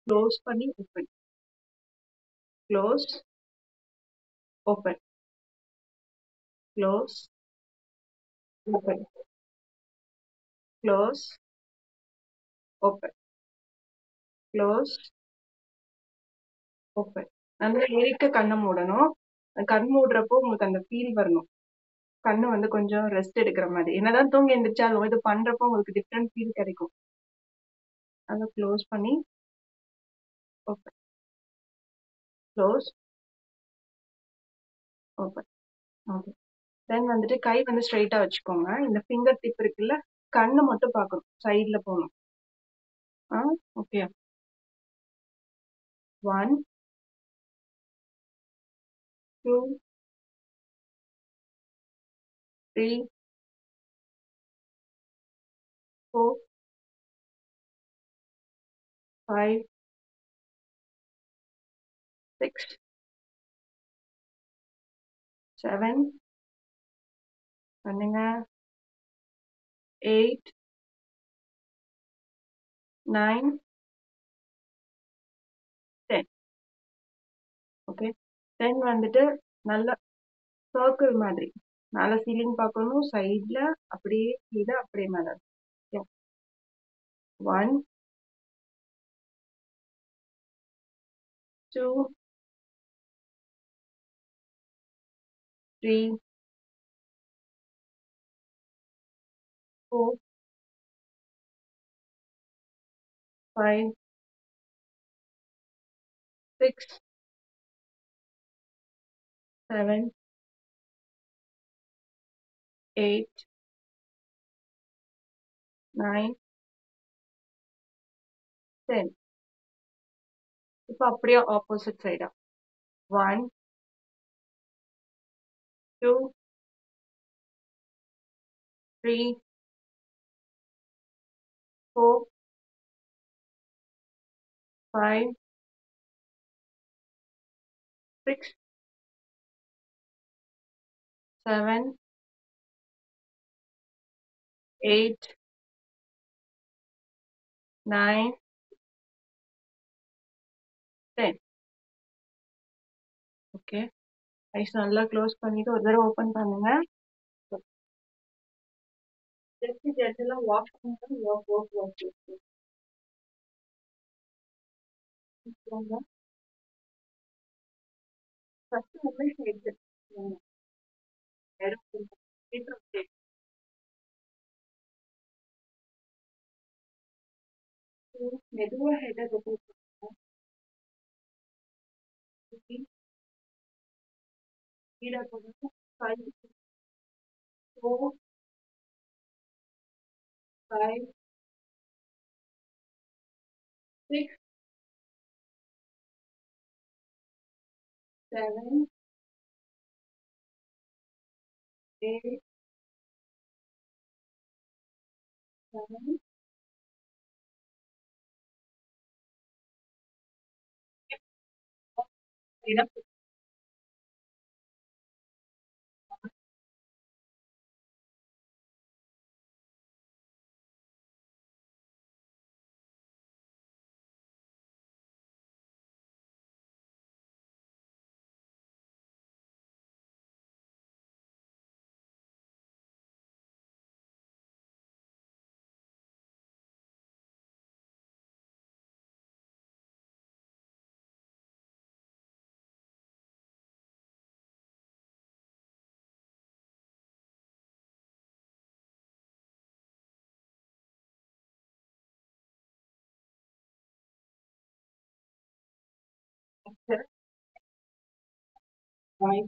Close பண்ணி open, close, open, close, open, close, open, close, open. நல்லா இறுக்க கண்ணை மூடணும். கண் மூடுறப்போ உங்களுக்கு அந்த ஃபீல் வரணும். கண்ணு வந்து கொஞ்சம் ரெஸ்ட் எடுக்கிற மாதிரி. என்னதான் தூங்கி எந்திரிச்சாலும் இது பண்றப்போ உங்களுக்கு டிஃப்ரெண்ட் ஃபீல் கிடைக்கும். அதை க்ளோஸ் பண்ணி ஓப்பன், க்ளோஸ், ஓப்பன். ஓகே. தென் வந்துட்டு கை வந்து ஸ்ட்ரைட்டா வச்சுக்கோங்க. இந்த ஃபிங்கர் டிப் இருக்குல்ல, கண்ணு மட்டும் பார்க்கணும், சைட்ல போகணும். ஓகே. 1 2 3 4 5 6 7 பண்ணுங்க, 8 9 10. ஓகே. தென் வந்துட்டு நல்ல சர்க்கிள் மாதிரி மேல சீலிங் பார்க்கணும், சைட்ல அப்படியே கீழே அப்படியே மேல. 1 2 3 4 5 6 7 8 9 10. இப்போ அப்படியே ஆப்போசிட் சைடா 1 2 3 4 5 6 7 8 9 10. ஓகே. ஐஸ் நல்லா க்ளோஸ் பண்ணிட்டு ஒரு தடவை ஓப்பன் பண்ணுங்க. ஜஸ்ட் ஜென்டலா வாஷ் பண்ணுங்க. வாஷ் ஃபர்ஸ்ட் வந்து ஹெட் மெதுவா ஹெட்டை ரொட்டேட் பண்ணுங்க. கீழே போடுங்க. 5 4 5 6 7 8 7 enough. Five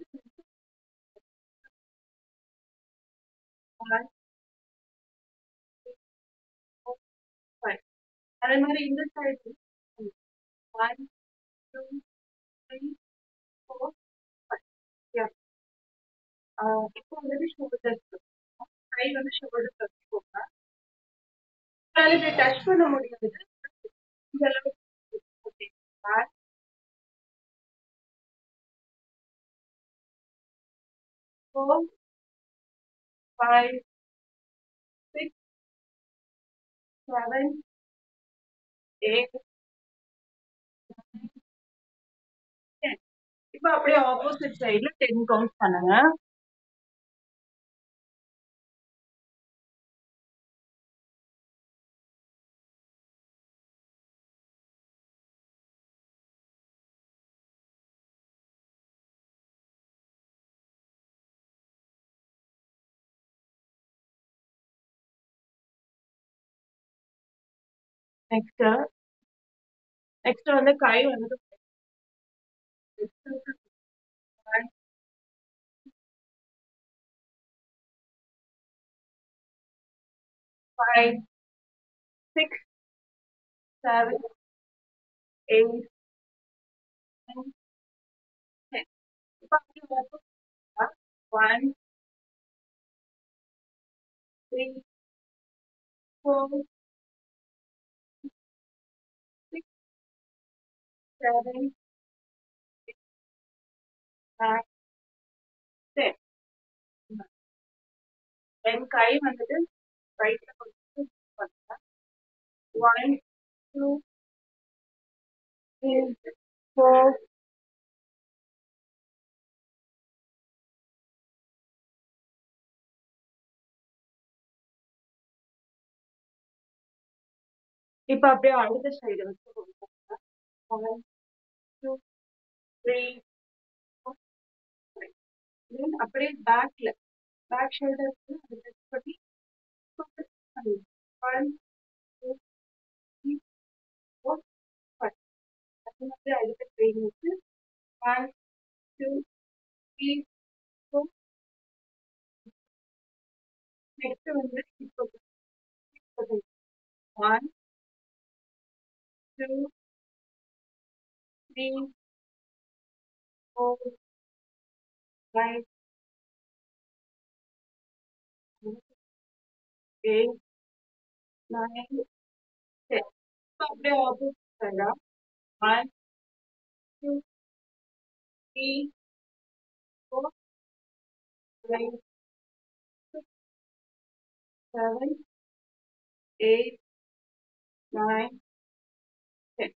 5 5. அதே மாதிரி இந்த சைடு 1 2 3 4 5. இப்போ வந்துட்டு ஷோல்டர்ஸ் கை வந்து ஷோல்டர்ஸ் வச்சுக்கோங்க. உங்களால இப்படி டச் பண்ண முடியாது. இந்த அளவுக்கு ஓகே. 1 4 5 6 7 8 இப்போ அப்படியே ஆப்போசிட் சைடுல 10 கவுண்ட் பண்ணுங்க. நெக்ஸ்ட் நெக்ஸ்ட் வந்து கை வந்து 5, 6, 7, 8, 9, 10. இப்போ அப்படியே opposite ஆ 1, 3, 4, 6, 7, 9, 10. என் கை வந்துட்டு ரைட்ல கொடுத்து பண்ணுங்க. 1, 2, 3, 4. இப்போ அப்படியே அடுத்த சைடு வச்சு கொடுங்க. 1, 2, 3, 4, 5. தென் அப்படியே பேக் ஷோல்டர் அதை டச் பண்ணி 1, 2, 3, 4, 5. அது மாதிரி அடுத்த ட்ரெயின் வச்சு 1, 2, 3, 4. நெக்ஸ்ட் வந்து இப்போ 1, 2, 3, 4, 5, 8, 9, 10. இப்போ அப்படியே ஆப்போசிட் சைடா 1, 2, 3, 4, 5, 6, 7, 8, 9, 10.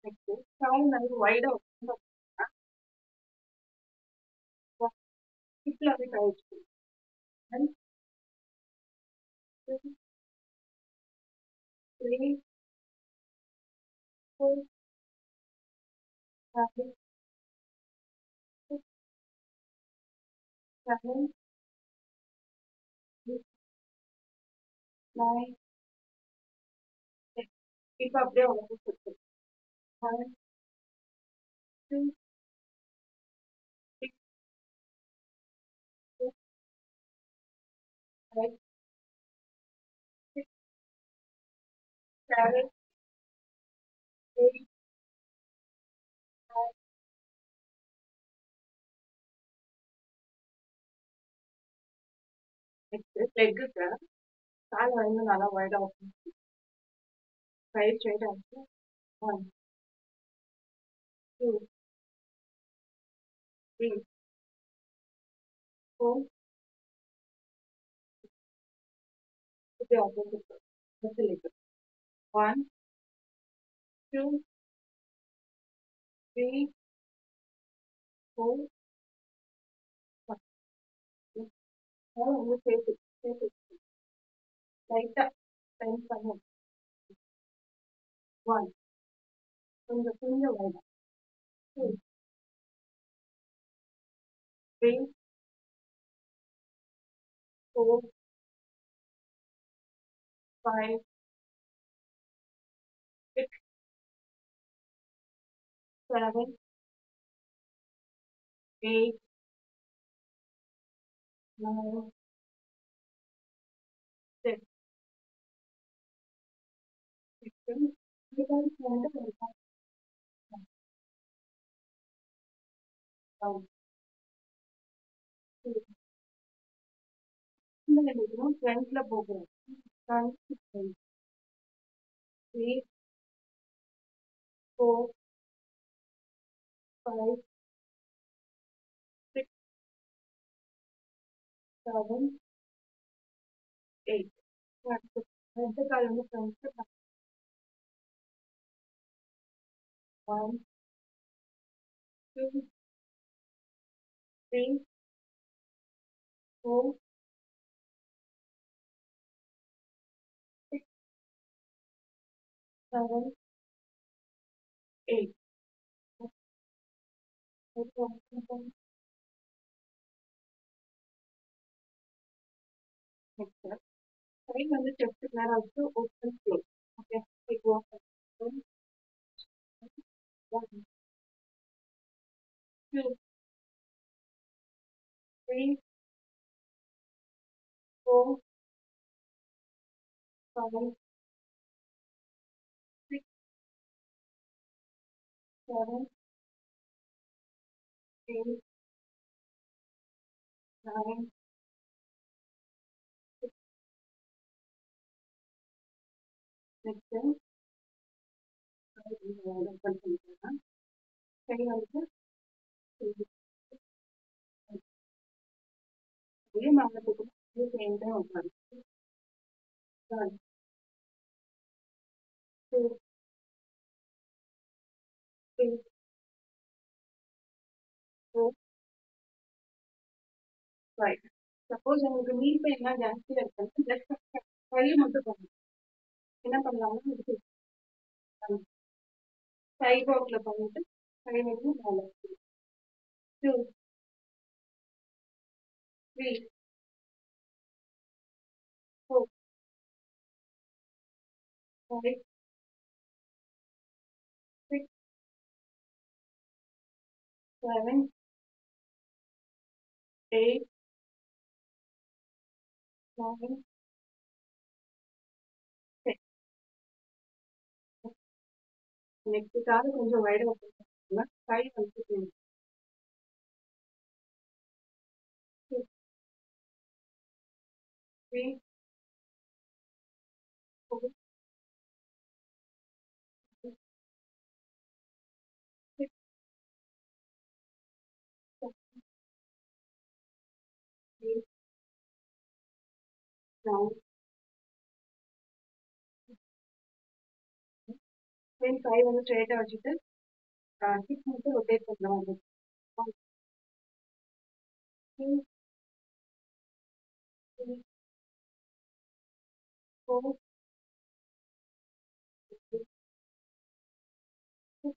நெக்ஸ்ட் கால் நல்லா வைடா ஹிப்ல அப்படியே கை வச்சுக்கணும். 1, 2, 3, 4, 5, 6, 7, 8, 9, 10. இப்போ அப்படியே ஆப்போசிட் 1, 2, 3, 4, 5, 6, 7, 8, 9. நெக்ஸ்ட் லெக்குக்கு கால் வந்து நல்லா வைடா ஓப்பன் கை ஸ்ட்ரைட்டா வச்சு 1, 2, 3, 4. அப்படியே ஆப்போசிட் ஃபர்ஸ்ட் லெக் 1, 2, 3, 4, 5. வந்து சேர்த்து சேர்த்து லைட்டா டைம் பண்ணும். 1, கொஞ்சம் கொஞ்சம் வைடா 2, 3, 4, 5, 6, 7, 8, 9, 10. இந்த டைம் வந்து இந்த நிலையிலும் ஃப்ரண்ட்ல போகிறோம். 1, 2, 3, 4, 5, 6, 7, 8. ரெண்டு கால் வந்து ஃப்ரண்ட்ல 1, 2, 3, 4, 6, 7, 8. Next step. Side வந்து செஸ்ட்டுக்கு நேரா வச்சு open close. Okay. Take one, 2, 3, 4, 5, 6, 7, 8, 9, 6. Next time open பண்ணிக்கலாம். கை வந்து அதே மாவட்டத்துக்கு அதே சேம் டைம் உட்காந்து 1, 2, 3, 4, 5. சப்போஸ் உங்களுக்கு நீல் பெயின்லாம் ஜாஸ்தியா இருக்குன்னா ஜஸ்ட் கையை மட்டும் பண்ணுங்க. என்ன பண்ணலாம்னா இதுக்கு சைட் வாக்ல பண்ணிட்டு கை வந்து மேலே 2, 3, 4, 5, 6, 7, 8, 9, 10. நெக்ஸ்ட் காது கொஞ்சம் வைடா ஓப்பன் பண்ணிக்கலாம். கை வந்து 2, 3, 4, 6, 7, 8, 9. தென் கை வந்து ஸ்ட்ரெயிட்டா வச்சுட்டு ஹிப் மட்டும் ரொட்டேட் பண்ணலாம். 1, 2, 3, 4, 5, 6,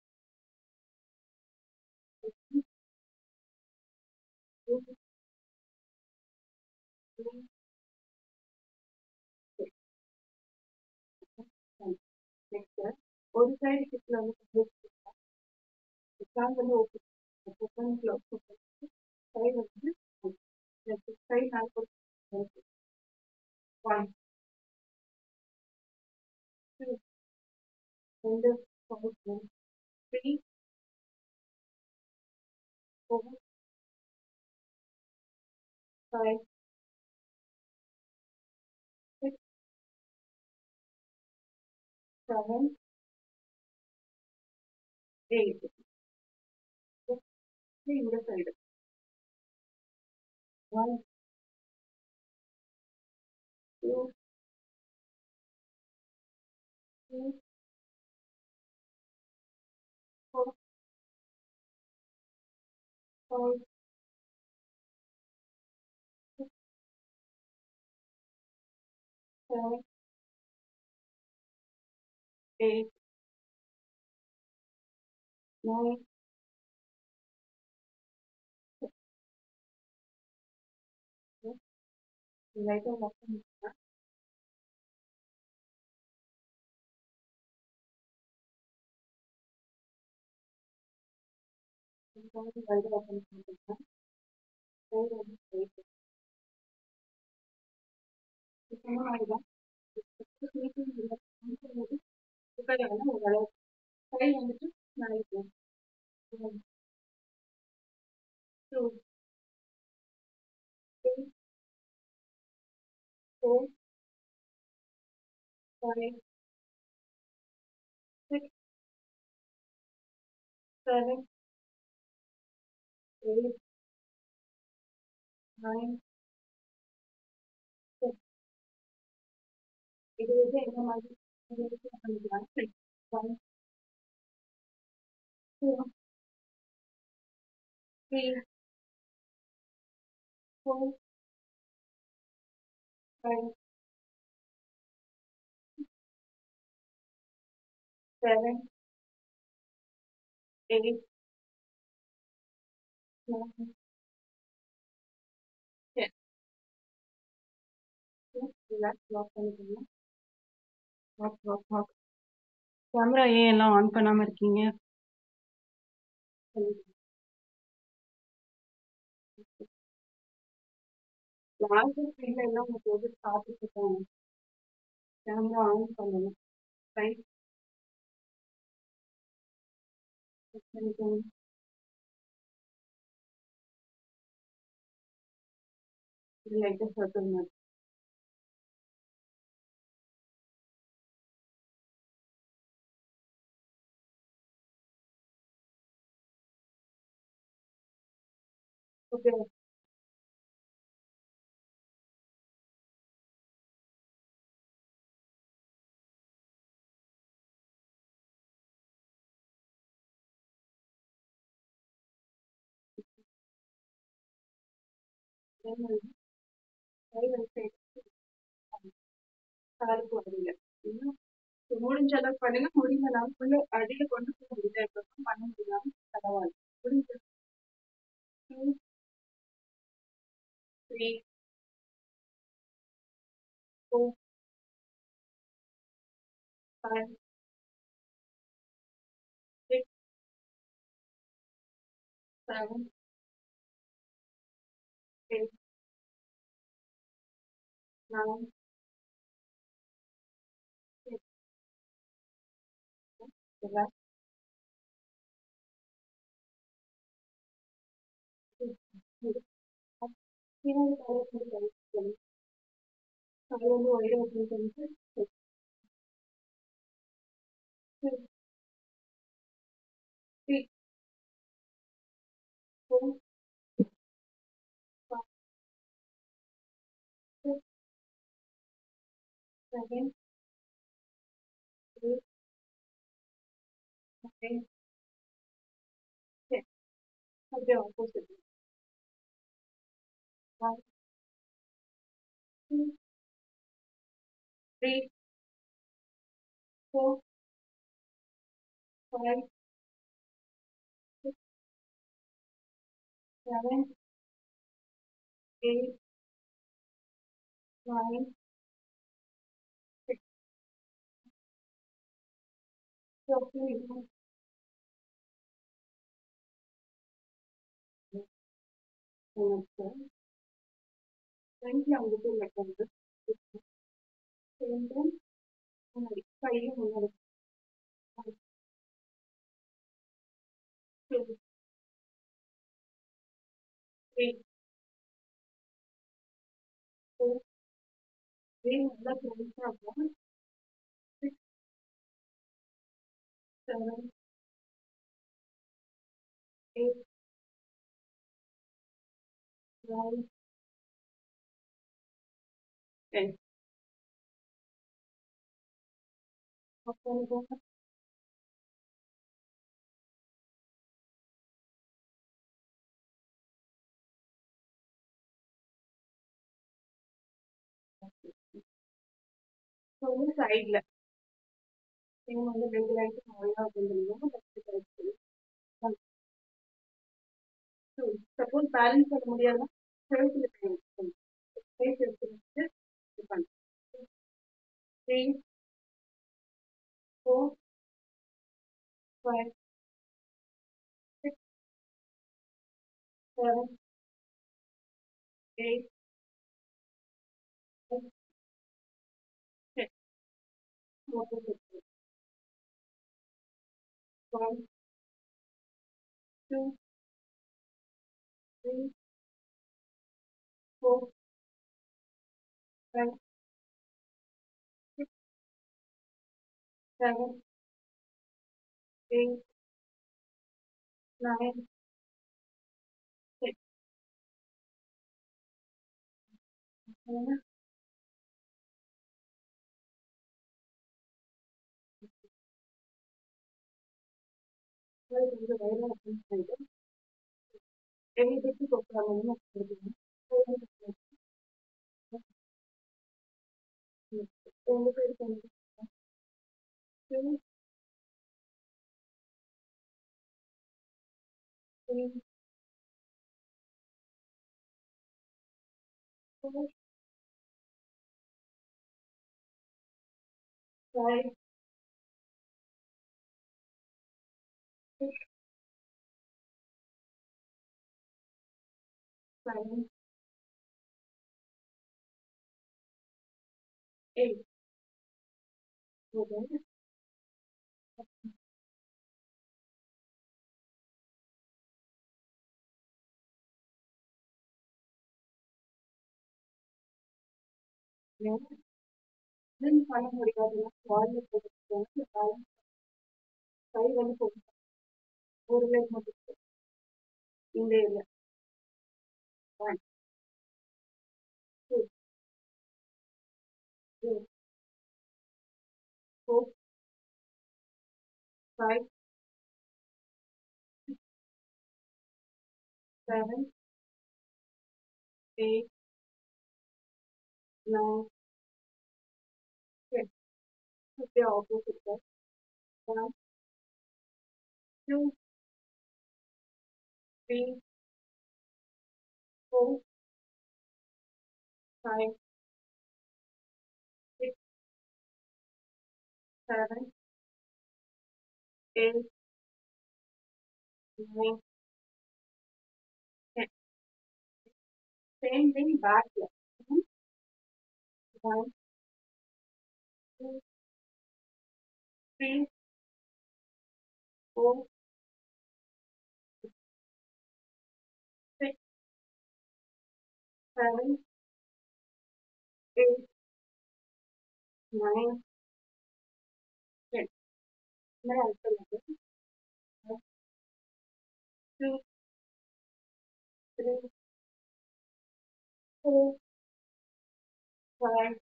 7, 8, 9, 10. நெக்ஸ்ட் ஒரு சைடு ஹிப்ல வந்து கால் வந்து ஓப்பன் க்ளோஸ் கை வந்து கை மேல போட்டு 1, 2, 2, 3, 4, 5, 6, 7, 8. இந்த சைடு 1, 2, 3, 4, 5, 6, 7, 8, 9. லைட்டா வாக் பண்ணிக்கலாம். லைட்டா வாக் பண்ணிக்கலாம். கை வந்து ஸ்ட்ரைட் சுத்தமா ஆயிடும். ஸ்லீப்பிங் இல்லை உட்கார ஓரளவு கை வந்துட்டு நாளைக்கு 1, 2, 3, 4, 5, 6, 7, 8, 9, 10. இது வந்து என்ன மாதிரி பண்ணிக்கலாம். 1, 2, 3, 4, 5, 7, 8, 9, 10. ரிலாக்ஸ் லாக் பண்ணிக்கோங்க. Lock lock lock. கேமரா ஏன் எல்லாம் ஆன் பண்ணாம இருக்கீங்க? லாஸ்ட் ஸ்க்ரீன்ல எல்லாம் உங்களுக்கு எது பார்த்துட்டு இருக்காங்க. கேமரா ஆன் பண்ணணும். ரைட் பண்ணிக்கோங்க. இது லைட்டாக சர்க்கிள் மாதிரி. ஓகே. அதே மாதிரி கை வந்து காலுக்கு வரல. இன்னும் முடிஞ்ச அளவுக்கு பண்ணுங்க. முடிஞ்சனாலும் ஃபுல்லு அடியில கொண்டு போக முடியல எப்பவும் பண்ண முடியாம பரவாயில்ல. முடிஞ்ச 2, 3, 4, 5, 6, 7, 8, 9, 10. Relax. பின்னாடி காலை வந்து கழிச்சு காலை வந்து ஒயிட் ஓப்பன் பண்ணிட்டு 2, 3, 4, 5, 6, 7, 8, 9, 10. அப்படியே ஆப்போசிட். 1, 2, 3, 4, 5, 6, 7, 8, 9, 10. So, ஃப்ரண்ட்ல வந்துட்டு லெக் வந்து சேம் டைம் முன்னாடி கையும் முன்னாடி 2, 3, 4, நல்லா ஃப்ரெண்ட்ஸா இருக்கும். 6, 7, 8, 9, 10. அப்புறம் வந்து சைட்ல சேம் வந்து 2 லைனுக்கு ஒழுங்கா வந்துருந்தோம். First correct. சப்போஸ் பேலன்ஸ் பண்ண முடியாதுன்னா செவத்துல கை வச்சுக்கணும். ஸ்பேஸ் எடுத்து வச்சுட்டு இது பண்ணு. 3, 4, 5, 6, 7, 8, 9, 10. Water system. 1, 2, 3, 4, 5, 6, 7, 8, 9, 10. அவ்வளவுதான். கொஞ்சம் வயிறு அப்படின்னு சொல்லிட்டு everybody go from five, six, 7, 8, 7, then பண்ண முடியாதுன்னா வால்ல போட்டு கை வந்து போட்டு ஒரு leg மட்டும் இந்த ஏரியா 1, 2, 3, 4, 5, 7, 8, 9, 10. அப்படியே opposite side 1, 2, 3, 4, 5, 6, 7, 8, 9, 10. Same thing back here. 1, 2, 3, 4, 6, 7, 8, 9, 10. मैं ऐसा लगे 1, 2, 3, 4, 5,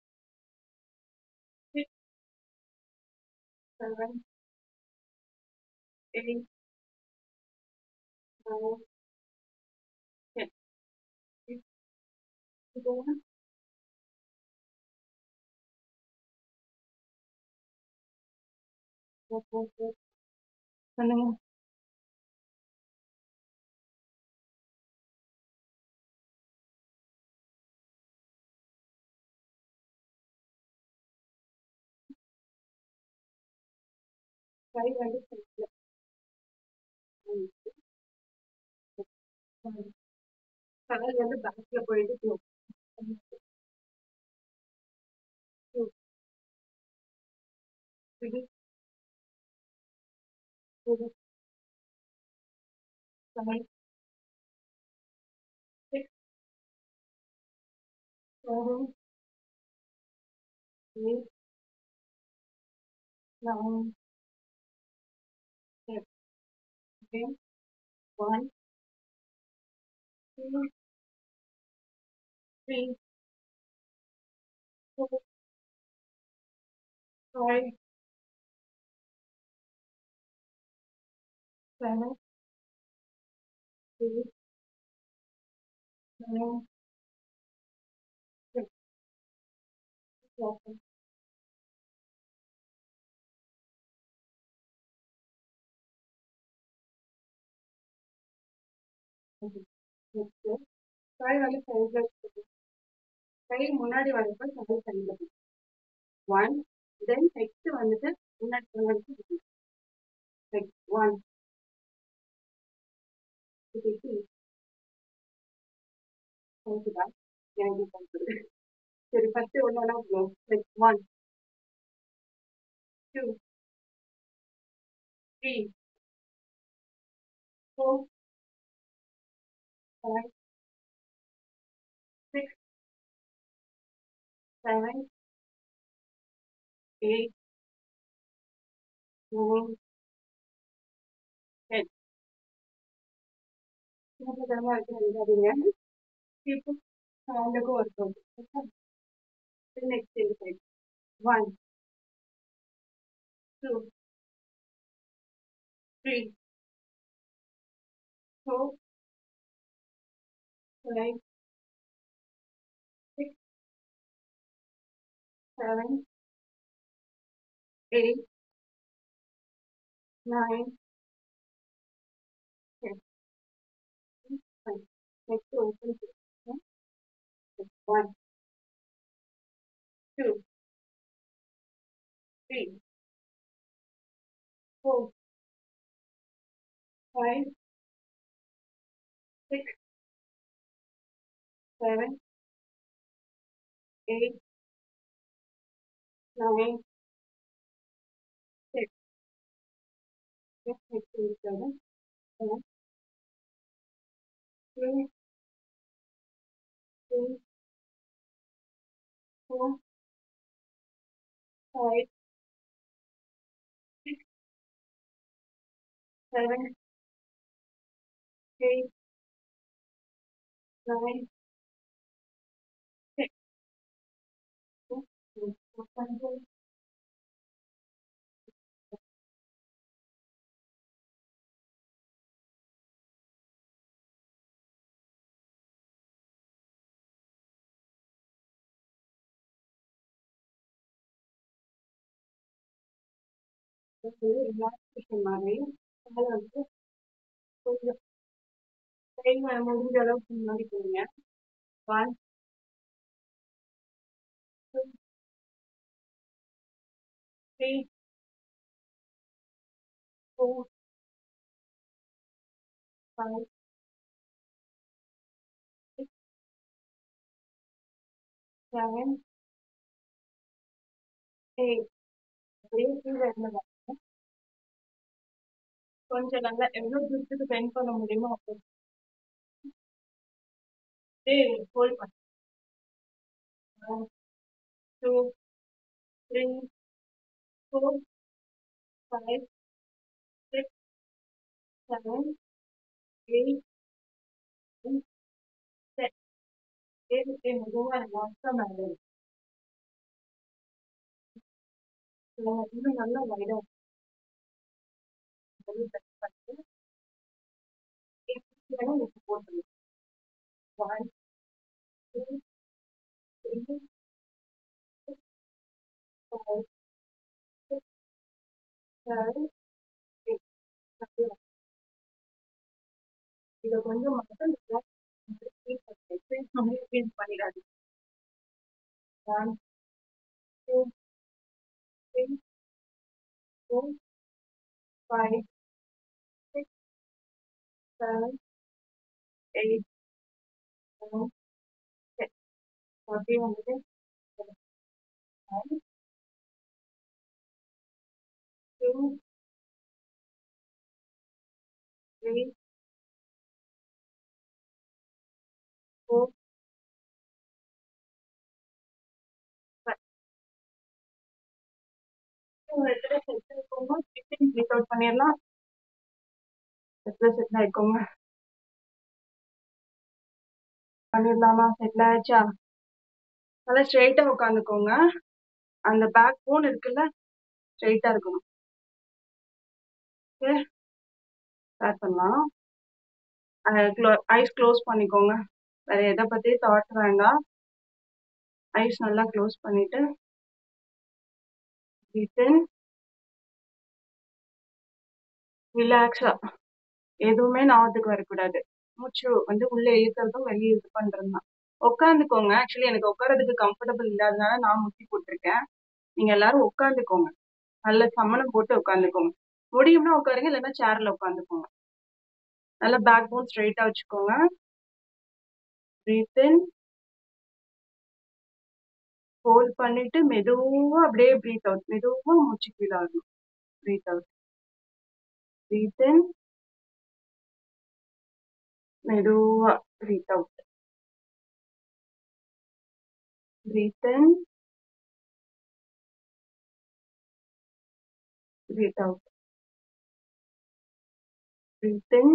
6, 7, 8, 9, 10. இதுதான் பண்ணுங்க. கை வந்து சைட்ல கால் வந்து பேக்ல போயிட்டு க்ளோஸ் 2, 3, 4, 5, 6, 7, 8, 9, 10. Again, 1, 2, 3, 4, 5, 7, 8, 9, 10. Second. Next, கை வந்து சைட்ல கை முன்னாடி வரப்ப கை சைட்ல 1, தென் நெக்ஸ்ட் வந்துட்டு முன்னாடி வந்து 1, 2, ஓகேதா எனக்கு பண்ணுறது சரி ஃபர்ஸ்ட் ஒன்னொன்னா போகும் 1, 2, 3, 4, 5, 6, 7, 8, 9, 10. சின்னதனமா இருக்கு எழுதாதீங்க இப்போ சவுண்டுக்கும் ஒர்க் ஆகும் next side 1, 2, 3, 4, 5, 6, 7, 8, 9, 10. Fine. Next open to 1, 2, 3, 4, 5, 6, 7, 8, 9, 10. Yes, next to 7, 1, 2, 3, 4, 5, 6, 7, 8, 9, 10. Yes, open to relaxation மாதிரி காலை வந்து கொஞ்சம் கை முடிஞ்ச அளவுக்கு முன்னாடி போடுங்க. 1, 2, 3, 4, 5, 6, 7, 8. அப்படியே கீழே இருந்ததா கொஞ்சம் நல்லா எவ்வளவு தூரத்துக்கு பெண்ட் பண்ண முடியுமோ அப்படியே ஹோல்ட் பண்ணு. 1, 2, 3, 4, 5, 6, 7, 8, 9, 10. அப்படியே மெதுவா லாஸ்டா மேலே இன்னும் நல்லா வைடா பெண்ட் பண்ணிட்டு வேணா நீங்க போட்டுருங்க. 1, 2, 3, 4, 5, 6, 7, 8. அப்படியே இதை கொஞ்சம் மட்டும் பண்ணிடாது. 1, 2, 3, 4, 5, 6, 7, 8, 9, 10. அப்படியே வந்துட்டு 1, 2, 3, 4, 5. ஒரு இடத்துல செட் ஆயிக்கோங்க. பிரேக் அவுட் பண்ணிடலாம். இடத்துல செட் ஆயிக்கோங்க. பண்ணிடலாமா? செட்டில் ஆயிடுச்சா? நல்லா ஸ்ட்ரெயிட்டா உட்காந்துக்கோங்க. அந்த பேக் போன் இருக்குல்ல ஸ்ட்ரெயிட்டா இருக்கணும். ஓகே, ஸ்டார்ட் பண்ணலாம். ஐஸ் க்ளோஸ் பண்ணிக்கோங்க. வேற எதை பத்தி தாட் வேண்டாம். ஐஸ் நல்லா க்ளோஸ் பண்ணிட்டு ரிலாக்ஸா எதுவுமே ஞாபகத்துக்கு வரக்கூடாது. மூச்சு வந்து உள்ள இழுக்கிறதும் வெளியே இது பண்றதும் தான். உட்காந்துக்கோங்க. ஆக்சுவலி எனக்கு உட்காரதுக்கு கம்ஃபர்டபுள் இல்லாதனால நான் முட்டி போட்டிருக்கேன். நீங்க எல்லாரும் உட்காந்துக்கோங்க. நல்ல சம்மணம் போட்டு உட்காந்துக்கோங்க. முடியும்னா உட்காருங்க, இல்லைன்னா சேர்ல உட்காந்துக்கோங்க. நல்லா பேக் போன் ஸ்ட்ரெயிட்டா வச்சுக்கோங்க. பிரீத் இன், ஹோல்ட் பண்ணிட்டு மெதுவா அப்படியே பிரீத் அவுட். மெதுவா மூச்சு கீழே ஆகணும். பிரீத் அவுட், பிரீத் இன், மெதுவா பிரீத் அவுட், பிரீத் இன், பிரீத் அவுட், பிரீத் இன்,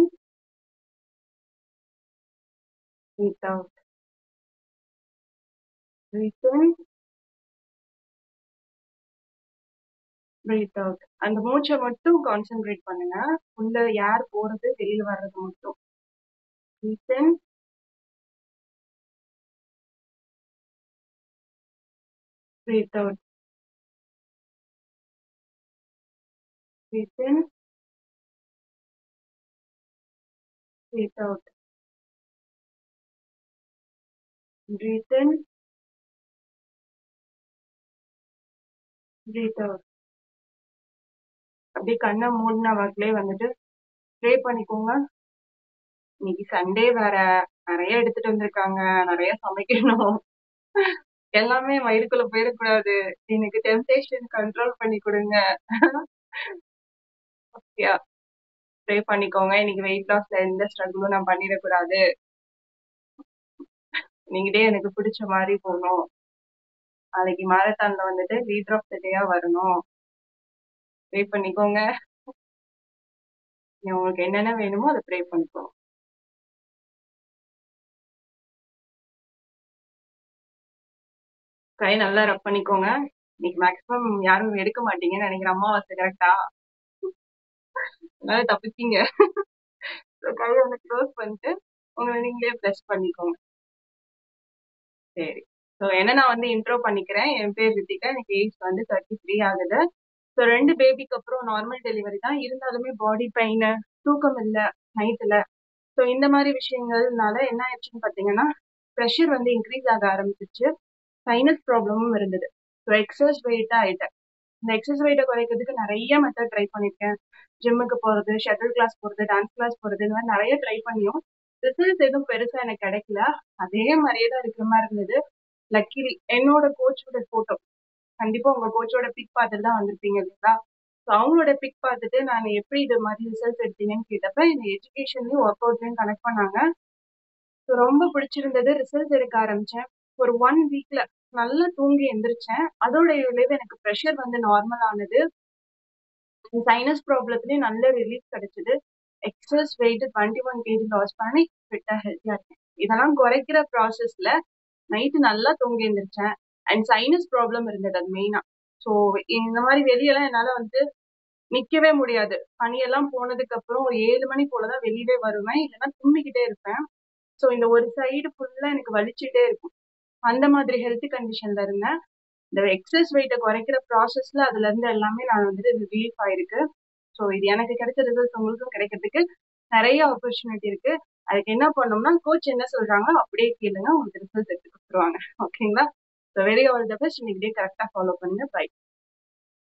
பிரீத் அவுட், பிரீத் இன், பிரீத் அவுட். அந்த மூச்சை மட்டும் கான்சென்ட்ரேட் பண்ணுங்க. உள்ள ஏர் போறது வெளியில வர்றது மட்டும். Breath in, Breathe out. Breathe in. Breathe out. Breathe in. Breathe out. அப்படியே கண்ணை மூடின வாக்கிலே வந்துட்டு ப்ரே பண்ணிக்கோங்க. இன்னைக்கு சண்டே வேற, நிறைய எடுத்துட்டு வந்திருக்காங்க, நிறைய சமைக்கணும், எல்லாமே வயிறுக்குள்ள போயிடக்கூடாது, எனக்கு டெம்டேஷன் கண்ட்ரோல் பண்ணி கொடுங்க. ஓகே, ப்ரே பண்ணிக்கோங்க. இன்னைக்கு வெயிட் லாஸ்ல எந்த ஸ்ட்ரகிளும் நான் பண்ணிடக்கூடாது, நீங்களே எனக்கு பிடிச்ச மாதிரி போகணும், நாளைக்கு மாரத்தான்ல வந்துட்டு லீடர் ஆஃப் த டேயா வரணும். ப்ரே பண்ணிக்கோங்க. உங்களுக்கு என்னென்ன வேணுமோ அதை ப்ரே பண்ணிக்கோங்க. கை நல்லா ரப் பண்ணிக்கோங்க. இன்னைக்கு மேக்ஸிமம் யாரும் எடுக்க மாட்டீங்கன்னு நினைக்கிறேன், அமாவாசை கரெக்டா, அதனால தப்பிச்சீங்க. கையை வந்து க்ளோஸ் பண்ணிட்டு உங்களை நீங்களே ப்ளஸ் பண்ணிக்கோங்க. சரி, ஸோ என்ன நான் வந்து இன்ட்ரோ பண்ணிக்கிறேன். என் பேர் ரித்திகா, எனக்கு ஏஜ் வந்து 33 ஆகுது. ஸோ 2 பேபிக்கு அப்புறம் நார்மல் டெலிவரி தான், இருந்தாலுமே பாடி பெயின், தூக்கம் இல்லை நைட்டில். ஸோ இந்த மாதிரி விஷயங்கள்னால என்ன ஆயிடுச்சுன்னு பார்த்தீங்கன்னா, ப்ரெஷர் வந்து இன்க்ரீஸ் ஆக ஆரம்பிச்சிச்சு, சைனஸ் ப்ராப்ளமும் இருந்தது. ஸோ எக்ஸஸ் வெயிட்டாக ஆயிட்டேன். இந்த எக்ஸஸ் வெயிட்டை குறைக்கிறதுக்கு நிறைய மெத்தட் ட்ரை பண்ணியிருக்கேன். ஜிம்முக்கு போகிறது, ஷட்டில் கிளாஸ் போகிறது, டான்ஸ் கிளாஸ் போகிறது, இந்த மாதிரி நிறைய ட்ரை பண்ணியும் ரிசல்ட்ஸ் எதுவும் பெருசாக எனக்கு கிடைக்கல. அதே மாதிரியே தான் இருக்கிற மாதிரி இருந்தது. லக்கிலி என்னோட கோச்சோட ஃபோட்டோ, கண்டிப்பாக உங்கள் கோச்சோட பிக் பார்த்துட்டு தான் வந்திருப்பீங்க இல்லைங்களா. ஸோ அவங்களோட பிக் பார்த்துட்டு நான் எப்படி இது மாதிரி ரிசல்ட்ஸ் எடுத்தீங்கன்னு கேட்டப்ப இந்த எஜுகேஷன்லையும் ஒர்க் அவுட்லையும் கனெக்ட் பண்ணாங்க. ஸோ ரொம்ப பிடிச்சிருந்தது. ரிசல்ட்ஸ் எடுக்க ஆரம்பித்தேன். ஒரு 1 வீக்ல நல்லா தூங்கி எந்திரிச்சேன். அதோட விளைவு எனக்கு ப்ரெஷர் வந்து நார்மல் ஆனது, சைனஸ் ப்ராப்ளத்துலேயும் நல்ல ரிலீஃப் கிடைச்சது. எக்ஸஸ் வெயிட் 21 kg லாஸ் பண்ணி ஃபிட்டாக ஹெல்த்தியாக இருக்கேன். இதெல்லாம் குறைக்கிற ப்ராசஸ்ல நைட்டு நல்லா தூங்கி எழுந்திரிச்சேன். அண்ட் சைனஸ் ப்ராப்ளம் இருந்தது, அது மெயினா. ஸோ இந்த மாதிரி வெளியெல்லாம் என்னால் வந்து நிற்கவே முடியாது. பனியெல்லாம் போனதுக்கு அப்புறம் ஒரு 7 மணி போலதான் வெளியவே வருவேன், இல்லைன்னா தும்மிக்கிட்டே இருப்பேன். ஸோ இந்த ஒரு சைடு ஃபுல்லா எனக்கு வலிச்சுட்டே இருக்கும். அந்த மாதிரி ஹெல்த் கண்டிஷன்ல இருந்தேன். இந்த எக்ஸஸ் வெயிட்டை குறைக்கிற ப்ராசஸ்ல அதுல இருந்து எல்லாமே நான் வந்துட்டு ரிலீஃப் ஆயிருக்கு. ஸோ இது எனக்கு கிடைச்ச ரிசல்ட்ஸ் உங்களுக்கும் கிடைக்கிறதுக்கு நிறைய ஆப்பர்ச்சுனிட்டி இருக்கு. அதுக்கு என்ன பண்ணோம்னா, கோச் என்ன சொல்றாங்க அப்படியே கேளுங்க, உங்களுக்கு ரிசல்ட் எடுத்து கொடுத்துருவாங்க. ஓகேங்களா? So very all the best. இன்னைக்கு டே கரெக்டாக ஃபாலோ பண்ணுங்க. பை.